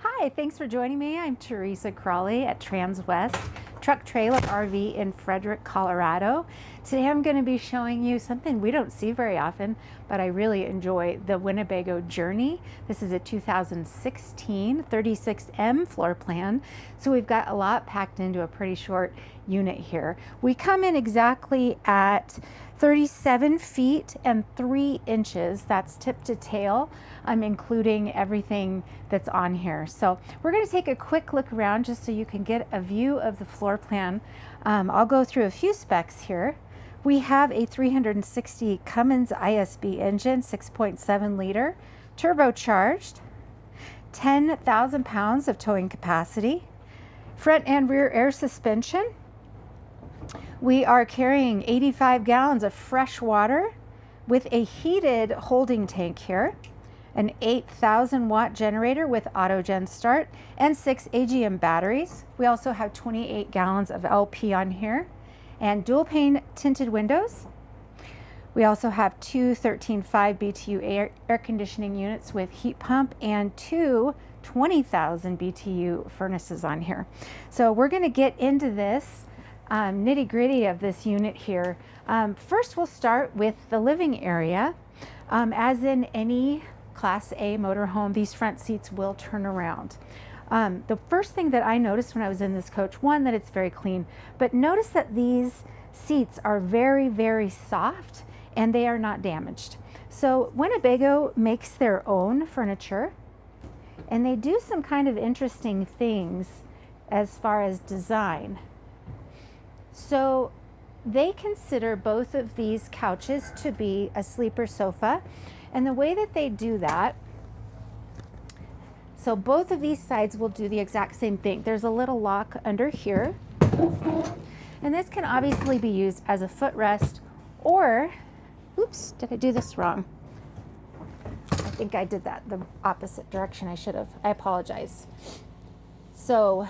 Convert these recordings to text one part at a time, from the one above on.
Hi, thanks for joining me. I'm Teresa Crawley at Transwest Truck Trailer RV in Frederick, Colorado. Today I'm going to be showing you something we don't see very often, but I really enjoy, the Winnebago Journey. This is a 2016 36M floor plan, so we've got a lot packed into a pretty short unit here. We come in exactly at 37 feet and 3 inches. That's tip to tail. I'm including everything that's on here. So we're going to take a quick look around just so you can get a view of the floor plan. I'll go through a few specs here. We have a 360 Cummins ISB engine, 6.7 liter, turbocharged, 10,000 pounds of towing capacity, front and rear air suspension. We are carrying 85 gallons of fresh water with a heated holding tank here, an 8,000 watt generator with auto gen start, and 6 AGM batteries. We also have 28 gallons of LP on here and dual pane tinted windows. We also have two 13.5 BTU air conditioning units with heat pump and two 20,000 BTU furnaces on here. So we're going to get into this nitty gritty of this unit here. First, we'll start with the living area. As in any Class A motorhome, these front seats will turn around. The first thing that I noticed when I was in this coach, one, that it's very clean, but notice that these seats are very, very soft and they are not damaged. So Winnebago makes their own furniture and they do some kind of interesting things as far as design. So they consider both of these couches to be a sleeper sofa. And the way that they do that, so both of these sides will do the exact same thing. There's a little lock under here. And this can obviously be used as a footrest or, oops, did I do this wrong? I think I did that the opposite direction. I should have. I apologize. So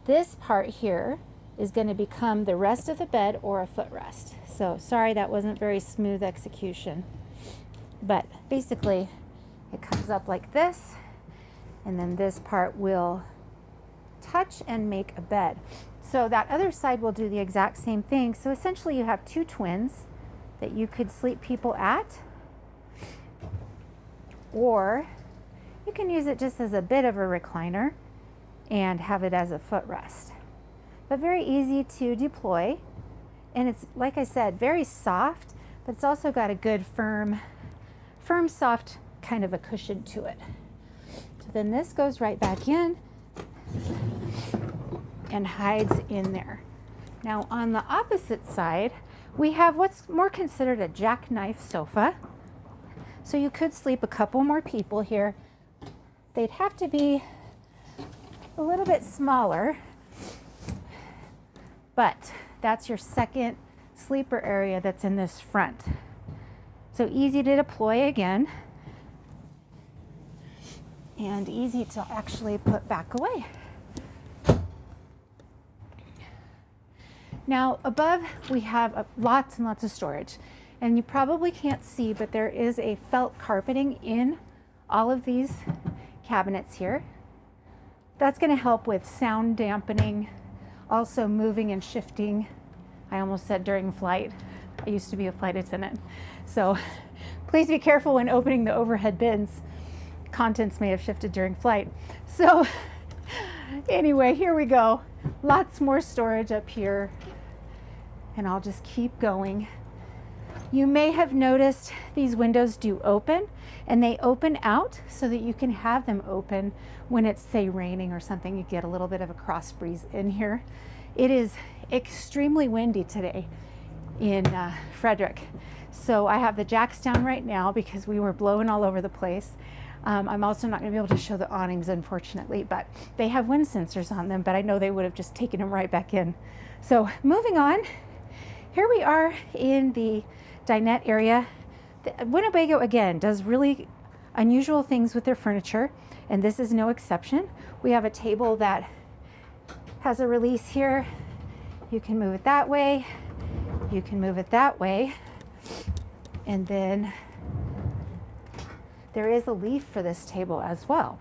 this part here is going to become the rest of the bed or a footrest. So sorry, that wasn't very smooth execution. But basically it comes up like this, and then this part will touch and make a bed. So that other side will do the exact same thing. So essentially you have two twins that you could sleep people at, or you can use it just as a bit of a recliner and have it as a footrest. But very easy to deploy, and it's, like I said, very soft, but it's also got a good firm soft kind of a cushion to it. So then this goes right back in and hides in there. Now on the opposite side, we have what's more considered a jackknife sofa. So you could sleep a couple more people here. They'd have to be a little bit smaller, but that's your second sleeper area that's in this front. So easy to deploy again, and easy to actually put back away. Now above we have lots and lots of storage, and you probably can't see, but there is a felt carpeting in all of these cabinets here. That's going to help with sound dampening, also moving and shifting. I almost said during flight. I used to be a flight attendant. So please be careful when opening the overhead bins. Contents may have shifted during flight. So anyway, here we go. Lots more storage up here. And I'll just keep going. You may have noticed these windows do open, and they open out so that you can have them open when it's, say, raining or something. You get a little bit of a cross breeze in here. It is extremely windy today in Frederick. So I have the jacks down right now because we were blowing all over the place. I'm also not going to be able to show the awnings, unfortunately, but they have wind sensors on them, but I know they would have just taken them right back in. So moving on, here we are in the dinette area. The Winnebago, again, does really unusual things with their furniture, and this is no exception. We have a table that has a release here. You can move it that way. You can move it that way, and then there is a leaf for this table as well.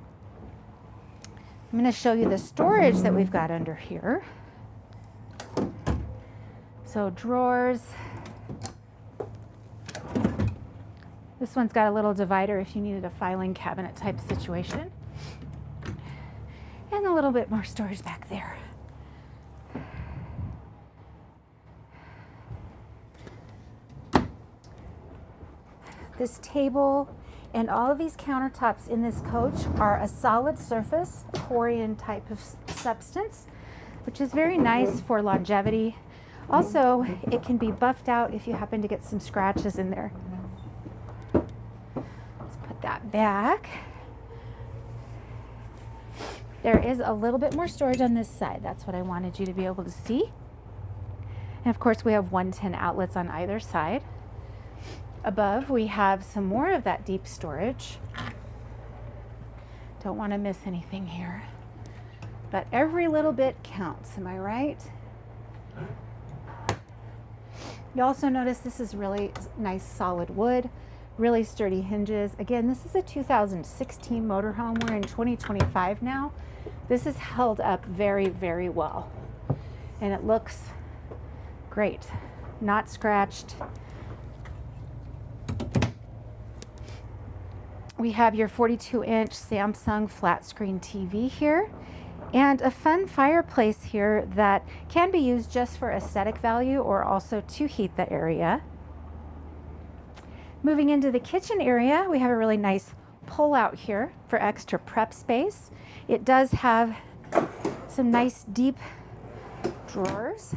I'm going to show you the storage that we've got under here. So drawers. This one's got a little divider if you needed a filing cabinet type situation. And a little bit more storage back there. This table and all of these countertops in this coach are a solid surface, Corian type of substance, which is very nice for longevity. Also, it can be buffed out if you happen to get some scratches in there. Let's put that back. There is a little bit more storage on this side. That's what I wanted you to be able to see. And of course, we have 110 outlets on either side. Above, we have some more of that deep storage. Don't want to miss anything here. But every little bit counts, am I right? You also notice this is really nice solid wood, really sturdy hinges. Again, this is a 2016 motorhome. We're in 2025 now. This is held up very, very well. And it looks great. Not scratched. We have your 42-inch Samsung flat screen TV here, and a fun fireplace here that can be used just for aesthetic value or also to heat the area. Moving into the kitchen area, we have a really nice pull-out here for extra prep space. It does have some nice deep drawers.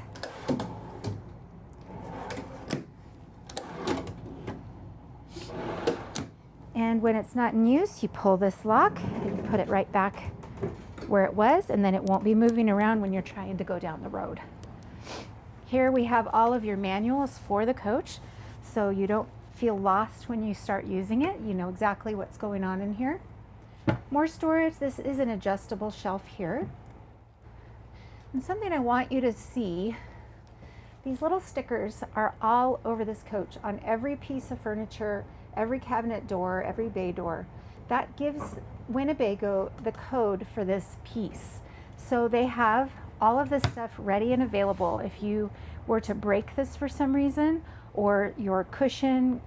And when it's not in use, you pull this lock and put it right back where it was, and then it won't be moving around when you're trying to go down the road. Here we have all of your manuals for the coach, so you don't feel lost when you start using it. You know exactly what's going on in here. More storage. This is an adjustable shelf here. And something I want you to see, these little stickers are all over this coach on every piece of furniture, every cabinet door, every bay door. That gives Winnebago the code for this piece. So they have all of this stuff ready and available. If you were to break this for some reason, or your cushion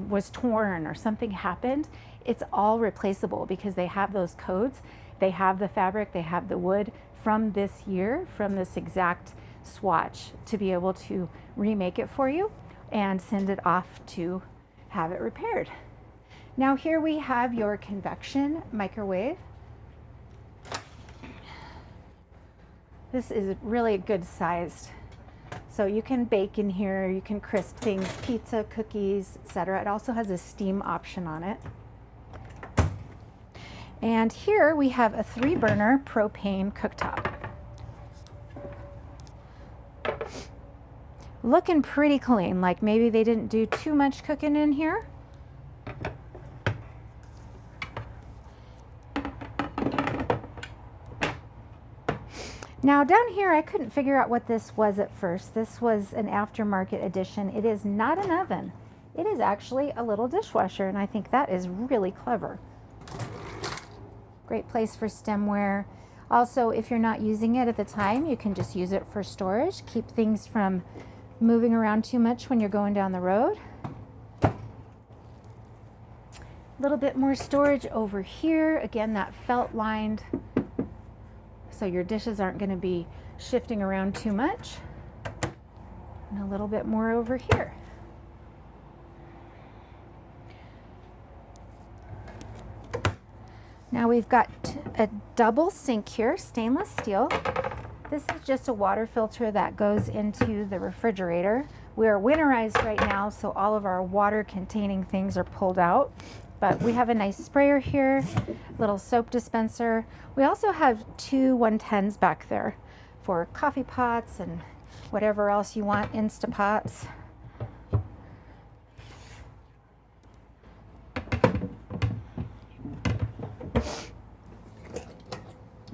was torn or something happened, it's all replaceable because they have those codes. They have the fabric, they have the wood from this year, from this exact swatch, to be able to remake it for you and send it off to have it repaired. Now here we have your convection microwave. This is really good sized. So you can bake in here, you can crisp things, pizza, cookies, etc. It also has a steam option on it. And here we have a 3-burner propane cooktop. Looking pretty clean, like maybe they didn't do too much cooking in here. Now down here, I couldn't figure out what this was at first. This was an aftermarket edition. It is not an oven. It is actually a little dishwasher, and I think that is really clever. Great place for stemware. Also, if you're not using it at the time, you can just use it for storage. Keep things from moving around too much when you're going down the road. A little bit more storage over here. Again, that felt lined, so your dishes aren't going to be shifting around too much. And a little bit more over here. Now we've got a double sink here, stainless steel. This is just a water filter that goes into the refrigerator. We are winterized right now, so all of our water containing things are pulled out. But we have a nice sprayer here, little soap dispenser. We also have 2 110s back there for coffee pots and whatever else you want, Instapots.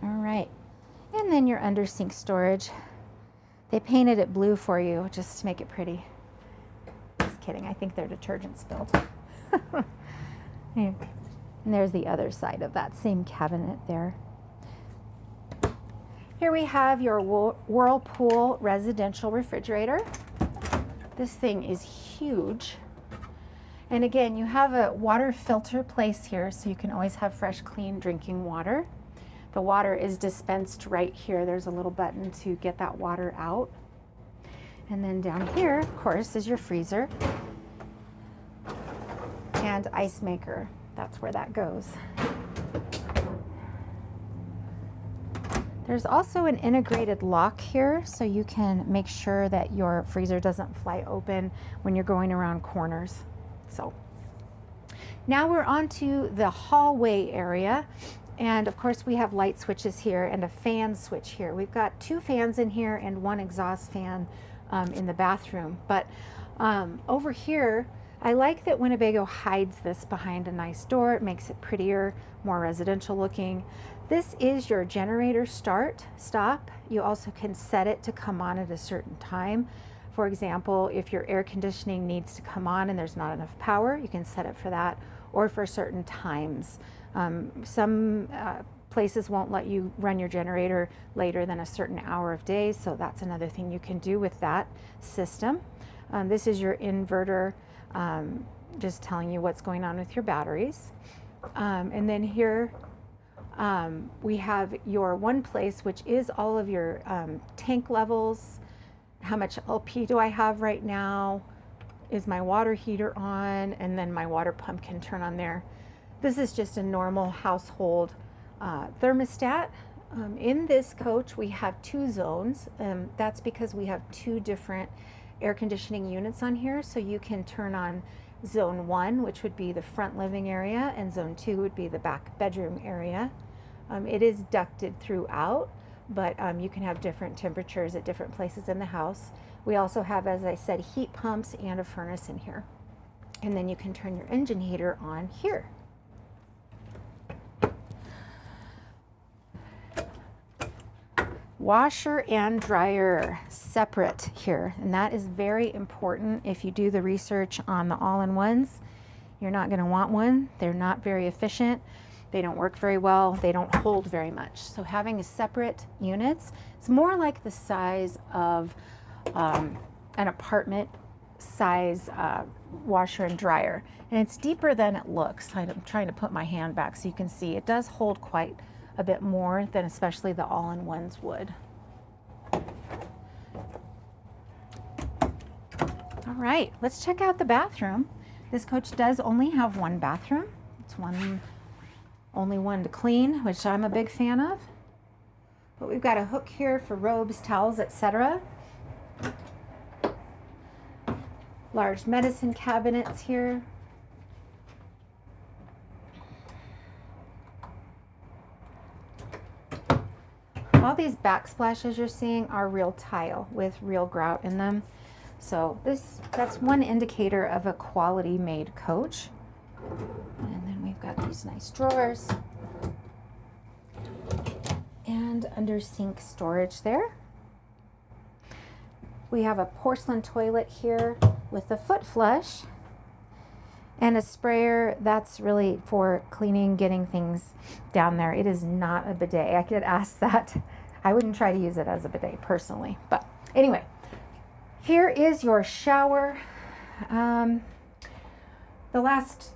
All right, and then your under sink storage. They painted it blue for you just to make it pretty. Just kidding, I think their detergent spilled. And there's the other side of that same cabinet there. Here we have your Whirlpool residential refrigerator. This thing is huge. And again, you have a water filter place here, so you can always have fresh, clean drinking water. The water is dispensed right here. There's a little button to get that water out. And then down here, of course, is your freezer and ice maker. That's where that goes. There's also an integrated lock here, so you can make sure that your freezer doesn't fly open when you're going around corners. So now we're on to the hallway area. And of course we have light switches here and a fan switch here. We've got 2 fans in here and 1 exhaust fan in the bathroom. But over here, I like that Winnebago hides this behind a nice door. It makes it prettier, more residential looking. This is your generator stop. You also can set it to come on at a certain time. For example, if your air conditioning needs to come on and there's not enough power, you can set it for that, or for certain times. Some places won't let you run your generator later than a certain hour of day, so that's another thing you can do with that system. This is your inverter, just telling you what's going on with your batteries. And then here we have your one place, which is all of your tank levels. How much LP do I have right now? Is my water heater on? And then my water pump can turn on there. This is just a normal household thermostat. In this coach, we have 2 zones. That's because we have 2 different air conditioning units on here. So you can turn on zone 1, which would be the front living area, and zone 2 would be the back bedroom area. It is ducted throughout, but you can have different temperatures at different places in the house. We also have, as I said, heat pumps and a furnace in here. And then you can turn your engine heater on here. Washer and dryer separate here, and that is very important. If you do the research on the all-in-ones, you're not going to want one. They're not very efficient. They don't work very well. They don't hold very much. So having a separate units, it's more like the size of an apartment size washer and dryer. And it's deeper than it looks. I'm trying to put my hand back so you can see. It does hold quite a bit more than especially the all-in-ones would. All right, let's check out the bathroom. This coach does only have 1 bathroom. It's only one to clean, which I'm a big fan of. But we've got a hook here for robes, towels, etc. Large medicine cabinets here. All these backsplashes you're seeing are real tile with real grout in them. So that's one indicator of a quality made coach. And then we've got these nice drawers and under sink storage there. We have a porcelain toilet here with a foot flush and a sprayer. That's really for cleaning, getting things down there. It is not a bidet. I get asked that. I wouldn't try to use it as a bidet personally, but anyway, here is your shower. The last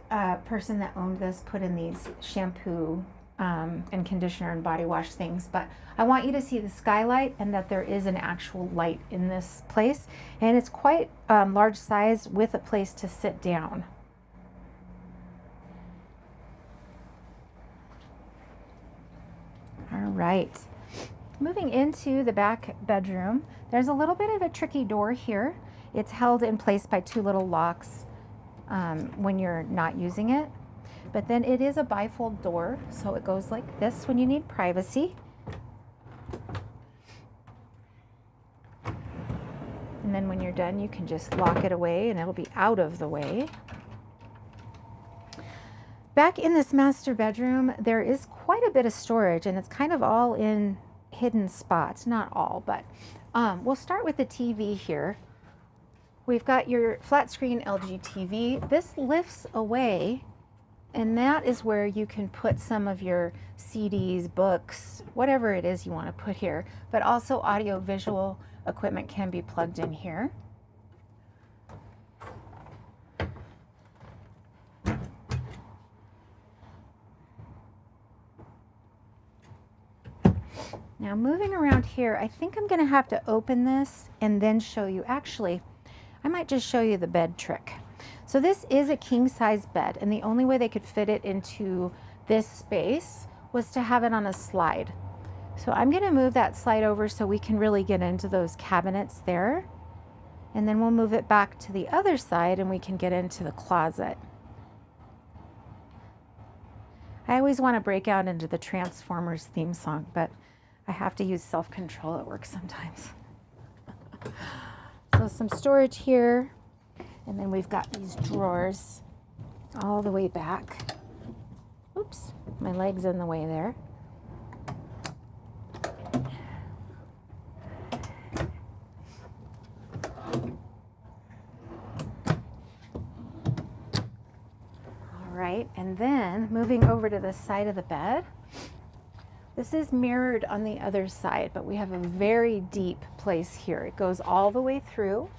person that owned this put in these shampoo and conditioner and body wash things, but I want you to see the skylight and that there is an actual light in this place, and it's quite large size with a place to sit down. All right, moving into the back bedroom, there's a little bit of a tricky door here. It's held in place by 2 little locks when you're not using it. But then it is a bifold door, so it goes like this when you need privacy. And then when you're done, you can just lock it away and it'll be out of the way. Back in this master bedroom, there is quite a bit of storage, and it's kind of all in hidden spots. Not all, but we'll start with the TV here. We've got your flat screen LG TV. This lifts away, and that is where you can put some of your CDs, books, whatever it is you want to put here. But also audio-visual equipment can be plugged in here. Now moving around here, I think I'm going to have to open this and then show you. Actually, I might just show you the bed trick. So this is a king size bed, and the only way they could fit it into this space was to have it on a slide. So I'm going to move that slide over so we can really get into those cabinets there. And then we'll move it back to the other side and we can get into the closet. I always want to break out into the Transformers theme song, but I have to use self-control at work sometimes. So some storage here, and then we've got these drawers all the way back. Oops, my leg's in the way there. All right, and then moving over to the side of the bed. This is mirrored on the other side, but we have a very deep place here. It goes all the way through.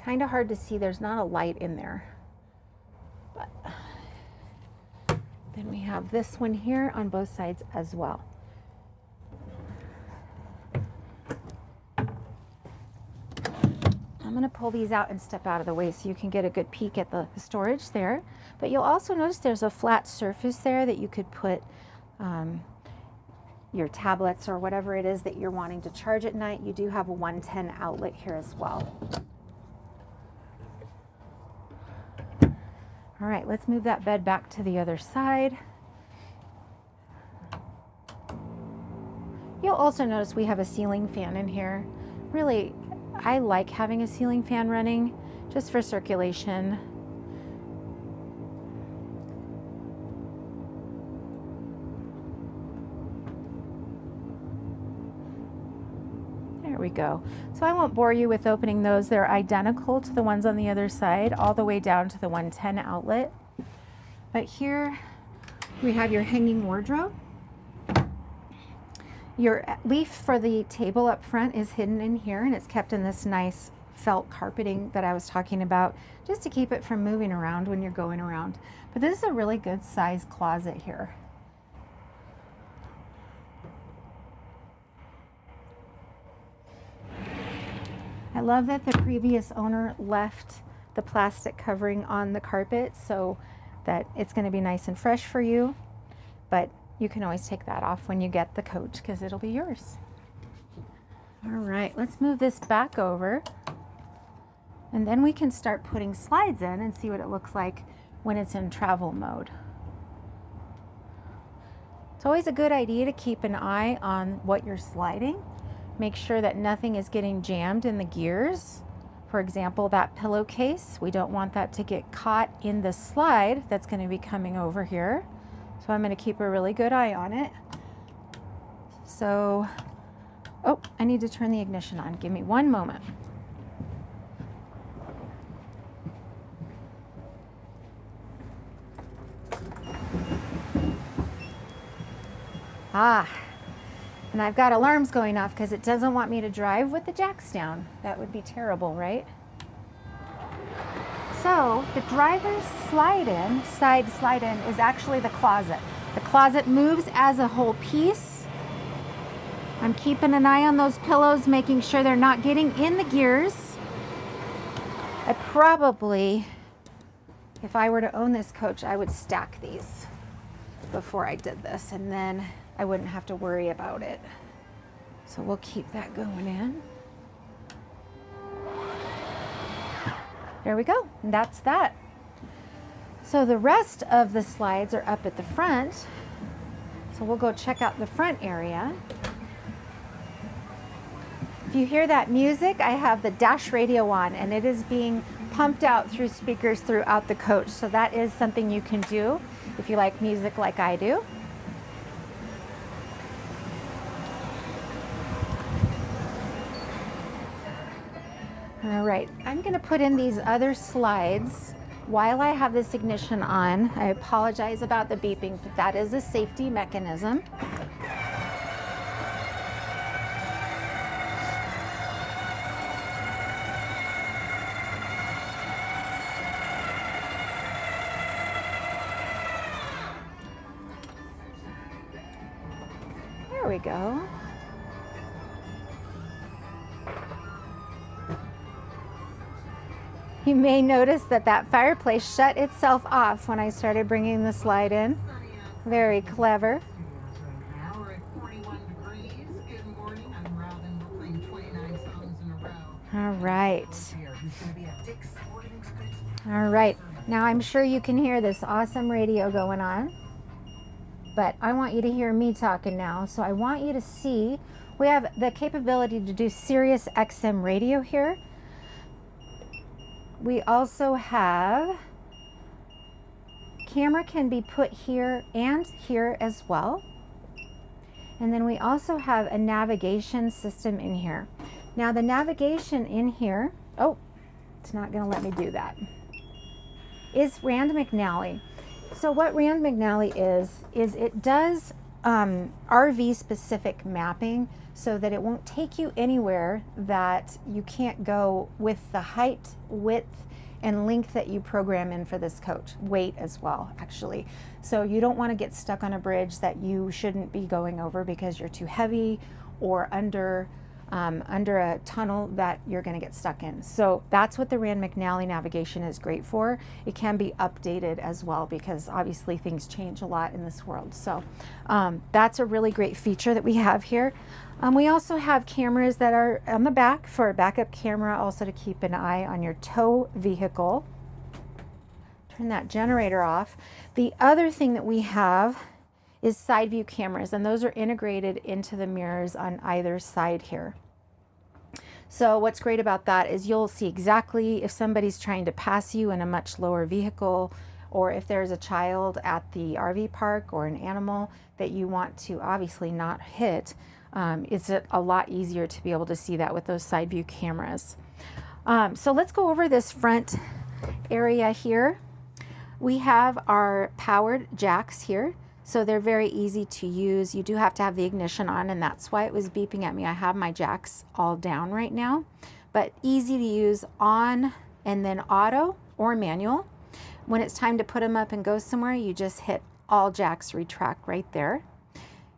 Kind of hard to see, there's not a light in there. But then we have this one here on both sides as well. I'm going to pull these out and step out of the way so you can get a good peek at the storage there. But you'll also notice there's a flat surface there that you could put your tablets or whatever it is that you're wanting to charge at night. You do have a 110 outlet here as well. All right, let's move that bed back to the other side. You'll also notice we have a ceiling fan in here. Really, I like having a ceiling fan running just for circulation. There we go. So I won't bore you with opening those. They're identical to the ones on the other side, all the way down to the 110 outlet. But here we have your hanging wardrobe. Your leaf for the table up front is hidden in here, and it's kept in this nice felt carpeting that I was talking about, just to keep it from moving around when you're going around. But this is a really good size closet here. I love that the previous owner left the plastic covering on the carpet so that it's going to be nice and fresh for you, but you can always take that off when you get the coach because it'll be yours. All right, let's move this back over, and then we can start putting slides in and see what it looks like when it's in travel mode. It's always a good idea to keep an eye on what you're sliding. Make sure that nothing is getting jammed in the gears. For example, that pillowcase, we don't want that to get caught in the slide that's going to be coming over here. So I'm going to keep a really good eye on it. So, oh, I need to turn the ignition on. Give me one moment. And I've got alarms going off because it doesn't want me to drive with the jacks down. That would be terrible, right? So the driver's side slide in is actually the closet. The closet moves as a whole piece. I'm keeping an eye on those pillows, making sure they're not getting in the gears. I probably, if I were to own this coach, I would stack these before I did this, and then I wouldn't have to worry about it. So we'll keep that going in. There we go, and that's that. So the rest of the slides are up at the front. So we'll go check out the front area. If you hear that music, I have the dash radio on, and it is being pumped out through speakers throughout the coach. So that is something you can do if you like music like I do. All right, I'm going to put in these other slides While I have this ignition on, I apologize about the beeping, but that is a safety mechanism. There we go. You may notice that that fireplace shut itself off when I started bringing the slide in. Very clever. Now we're at 41 degrees. Good morning. I'm Robin. We're playing 29 songs in a row. All right. All right. Now I'm sure you can hear this awesome radio going on, but I want you to hear me talking now. So I want you to see we have the capability to do Sirius XM radio here. We also have camera can be put here and here as well. And then we also have a navigation system in here. Now the navigation in here, oh, it's not going to let me do that, is Rand McNally. So what Rand McNally is it does RV specific mapping so that it won't take you anywhere that you can't go with the height, width, and length that you program in for this coach. Weight as well, actually. So you don't want to get stuck on a bridge that you shouldn't be going over because you're too heavy, or under a tunnel that you're going to get stuck in. So that's what the Rand McNally navigation is great for. It can be updated as well because obviously things change a lot in this world. So that's a really great feature that we have here. We also have cameras that are on the back for a backup camera, also to keep an eye on your tow vehicle. Turn that generator off. The other thing that we have is side view cameras, and those are integrated into the mirrors on either side here. So what's great about that is you'll see exactly if somebody's trying to pass you in a much lower vehicle, or if there's a child at the RV park or an animal that you want to obviously not hit. It's a lot easier to be able to see that with those side view cameras. So let's go over this front area here. We have our powered jacks here. So they're very easy to use. You do have to have the ignition on, and that's why it was beeping at me. I have my jacks all down right now, but easy to use on and then auto or manual. When it's time to put them up and go somewhere, you just hit all jacks retract right there.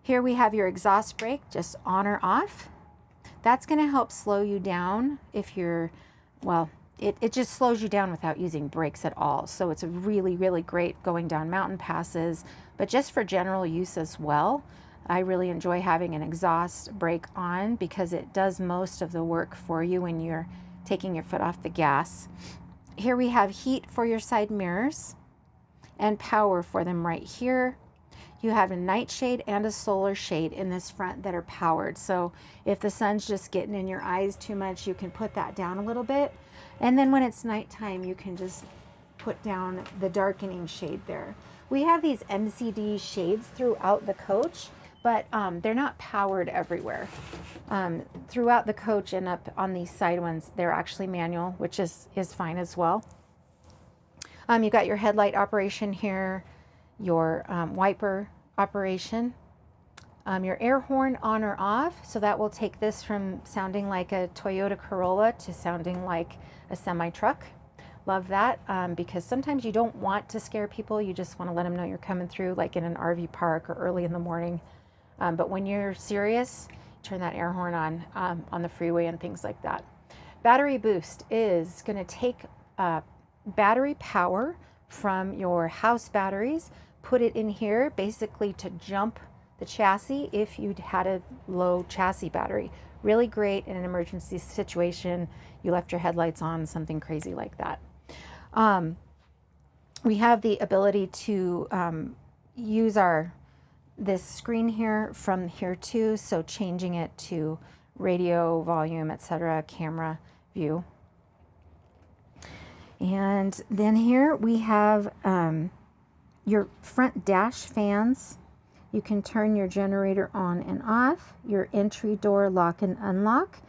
Here we have your exhaust brake, just on or off. That's going to help slow you down if you're, well, it just slows you down without using brakes at all. So it's a really, really great going down mountain passes, but just for general use as well. I really enjoy having an exhaust brake on because it does most of the work for you when you're taking your foot off the gas. Here we have heat for your side mirrors and power for them right here. You have a night shade and a solar shade in this front that are powered. So if the sun's just getting in your eyes too much, you can put that down a little bit. And then when it's nighttime, you can just put down the darkening shade there. We have these MCD shades throughout the coach, but they're not powered everywhere. Throughout the coach and up on these side ones, they're actually manual, which is fine as well. You got your headlight operation here, your wiper operation, your air horn on or off. So that will take this from sounding like a Toyota Corolla to sounding like a semi-truck. Love that because sometimes you don't want to scare people. You just want to let them know you're coming through, like in an RV park or early in the morning. But when you're serious, turn that air horn on the freeway and things like that. Battery boost is going to take battery power from your house batteries, put it in here basically to jump the chassis if you had a low chassis battery. Really great in an emergency situation. You left your headlights on, something crazy like that. We have the ability to use this screen here from here too, so changing it to radio, volume, etc., camera view. And then here we have your front dash fans. You can turn your generator on and off, your entry door lock and unlock.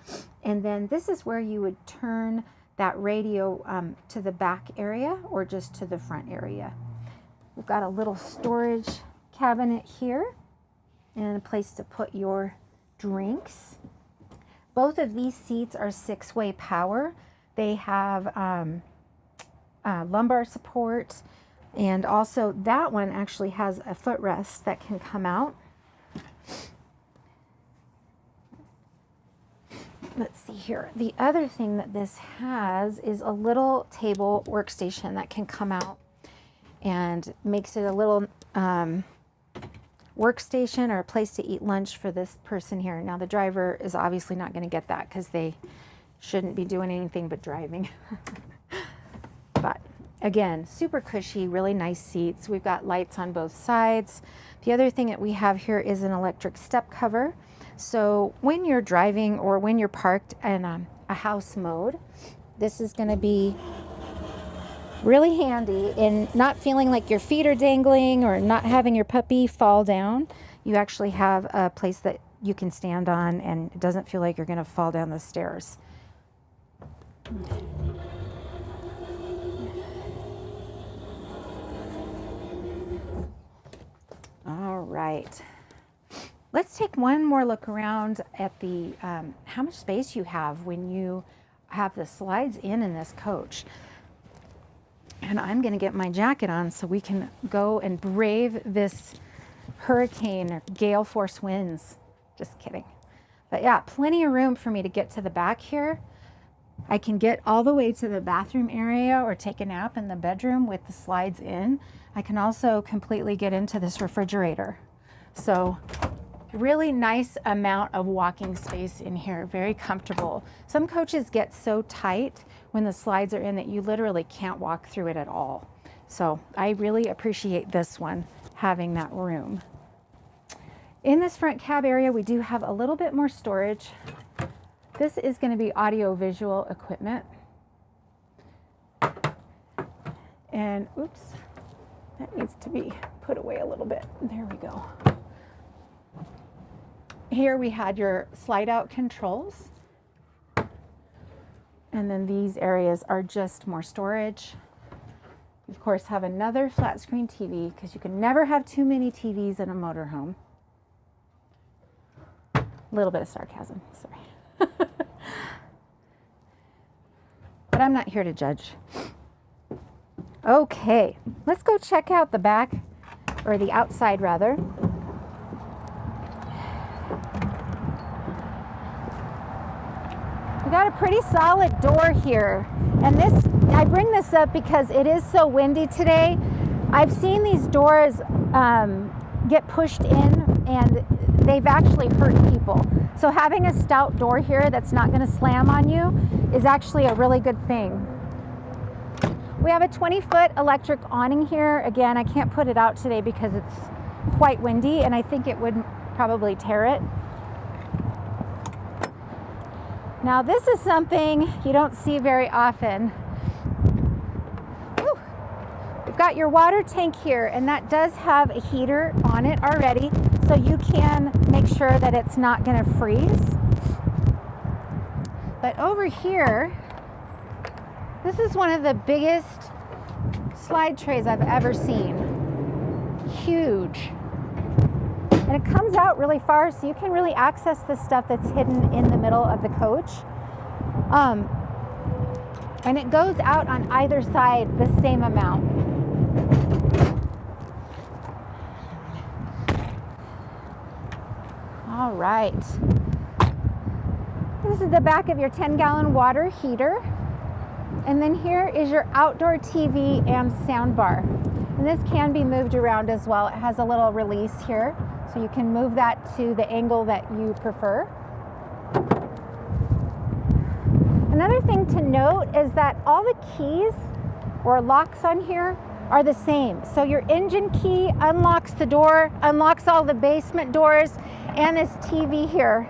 And then this is where you would turn that radio to the back area or just to the front area. We've got a little storage cabinet here and a place to put your drinks. Both of these seats are 6-way power. They have lumbar support, and also that one actually has a footrest that can come out. Let's see here. The other thing that this has is a little table workstation that can come out and makes it a little workstation or a place to eat lunch for this person here. Now the driver is obviously not going to get that because they shouldn't be doing anything but driving. But again, super cushy, really nice seats. We've got lights on both sides. The other thing that we have here is an electric step cover. So when you're driving or when you're parked in a house mode, this is going to be really handy in not feeling like your feet are dangling or not having your puppy fall down. You actually have a place that you can stand on and it doesn't feel like you're going to fall down the stairs. All right. Let's take one more look around at the how much space you have when you have the slides in this coach. And I'm going to get my jacket on so we can go and brave this hurricane or gale force winds. Just kidding. But yeah, plenty of room for me to get to the back here. I can get all the way to the bathroom area or take a nap in the bedroom with the slides in. I can also completely get into this refrigerator. So really nice amount of walking space in here, very comfortable. Some coaches get so tight when the slides are in that you literally can't walk through it at all. So I really appreciate this one, having that room. In this front cab area, we do have a little bit more storage. This is going to be audio-visual equipment. And oops, that needs to be put away a little bit. There we go. Here we had your slide-out controls. And then these areas are just more storage. You, of course, have another flat screen TV because you can never have too many TVs in a motorhome. A little bit of sarcasm, sorry. But I'm not here to judge. Okay, let's go check out the back, or the outside rather. We got a pretty solid door here, and this, I bring this up because it is so windy today. I've seen these doors get pushed in and they've actually hurt people. So having a stout door here that's not going to slam on you is actually a really good thing. We have a 20-foot electric awning here. Again, I can't put it out today because it's quite windy and I think it would probably tear it. Now this is something you don't see very often. Woo. We've got your water tank here, and that does have a heater on it already, so you can make sure that it's not going to freeze. But over here, this is one of the biggest slide trays I've ever seen. Huge. And it comes out really far, so you can really access the stuff that's hidden in the middle of the coach. And it goes out on either side the same amount. All right. This is the back of your 10-gallon water heater. And then here is your outdoor TV and sound bar. And this can be moved around as well. It has a little release here, so you can move that to the angle that you prefer. Another thing to note is that all the keys or locks on here are the same. So your engine key unlocks the door, unlocks all the basement doors, and this TV here.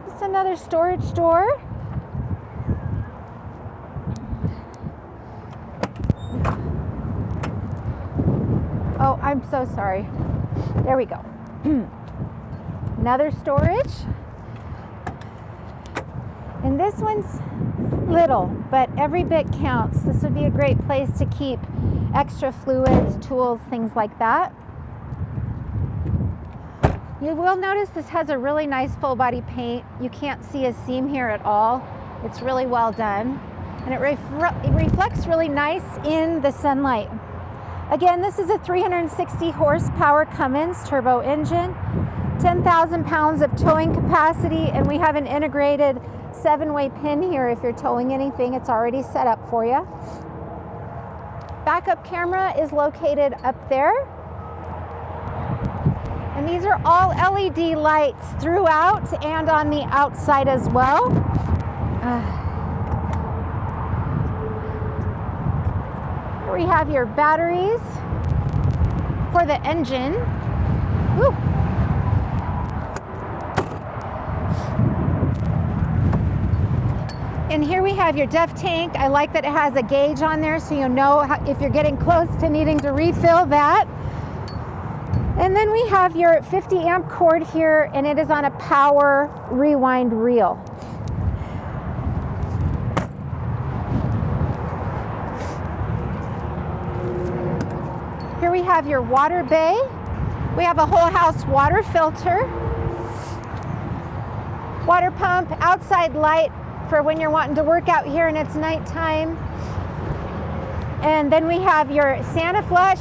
Just another storage door. Oh, I'm so sorry. There we go. Another storage. And this one's little, but every bit counts. This would be a great place to keep extra fluids, tools, things like that. You will notice this has a really nice full body paint. You can't see a seam here at all. It's really well done. And it reflects really nice in the sunlight. Again, this is a 360 horsepower Cummins turbo engine, 10,000 pounds of towing capacity, and we have an integrated 7-way pin here. If you're towing anything, it's already set up for you. Backup camera is located up there. And these are all LED lights throughout and on the outside as well. Here we have your batteries for the engine. Woo. And here we have your DEF tank. I like that it has a gauge on there so you'll know if you're getting close to needing to refill that. And then we have your 50 amp cord here, and it is on a power rewind reel. Here we have your water bay. We have a whole house water filter, water pump, outside light for when you're wanting to work out here and it's nighttime. And then we have your Santa flush.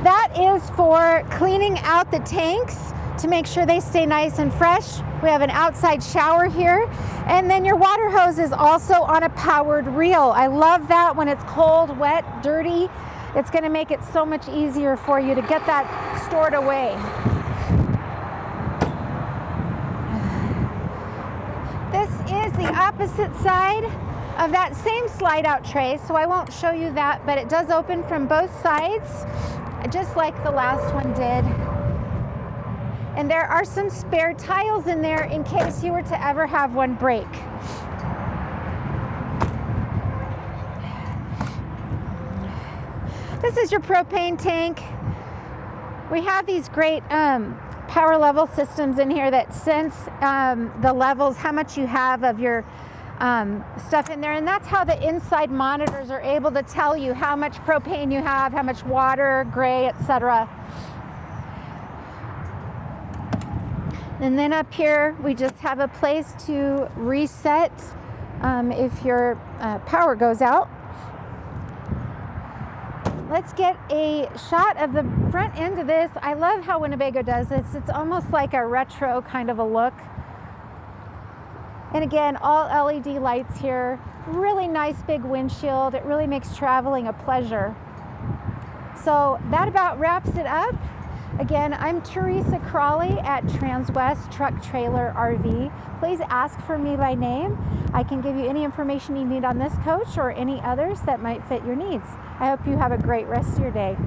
That is for cleaning out the tanks to make sure they stay nice and fresh. We have an outside shower here. And then your water hose is also on a powered reel. I love that when it's cold, wet, dirty. It's going to make it so much easier for you to get that stored away. This is the opposite side of that same slide out tray, so I won't show you that, but it does open from both sides, just like the last one did. And there are some spare tiles in there in case you were to ever have one break. This is your propane tank. We have these great power level systems in here that sense the levels, how much you have of your stuff in there, and that's how the inside monitors are able to tell you how much propane you have, how much water, gray, etc. And then up here we just have a place to reset if your power goes out. Let's get a shot of the front end of this. I love how Winnebago does this. It's almost like a retro kind of a look. And again, all LED lights here. Really nice big windshield. It really makes traveling a pleasure. So that about wraps it up. Again, I'm Teresa Crawley at Transwest Truck Trailer RV. Please ask for me by name. I can give you any information you need on this coach or any others that might fit your needs. I hope you have a great rest of your day.